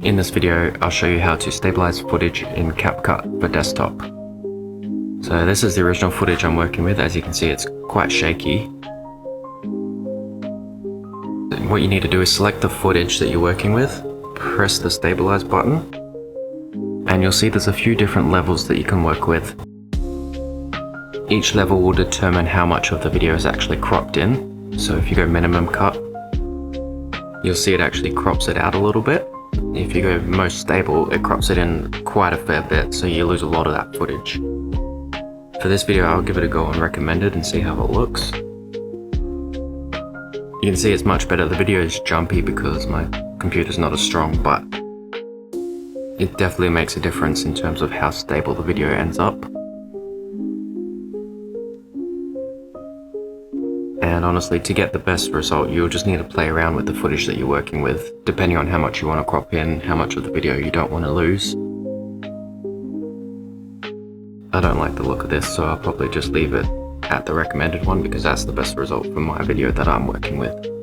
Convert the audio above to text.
In this video, I'll show you how to stabilize footage in CapCut for desktop. So this is the original footage I'm working with. As you can see, it's quite shaky. What you need to do is select the footage that you're working with, press the stabilize button, and you'll see there's a few different levels that you can work with. Each level will determine how much of the video is actually cropped in. So if you go minimum cut, you'll see it actually crops it out a little bit. If you go most stable, it crops it in quite a fair bit, so you lose a lot of that footage. For this video, I'll give it a go on recommended and see how it looks. You can see it's much better. The video is jumpy because my computer's not as strong, but it definitely makes a difference in terms of how stable the video ends up. And honestly, to get the best result, you'll just need to play around with the footage that you're working with, depending on how much you want to crop in, how much of the video you don't want to lose. I don't like the look of this, so I'll probably just leave it at the recommended one because that's the best result for my video that I'm working with.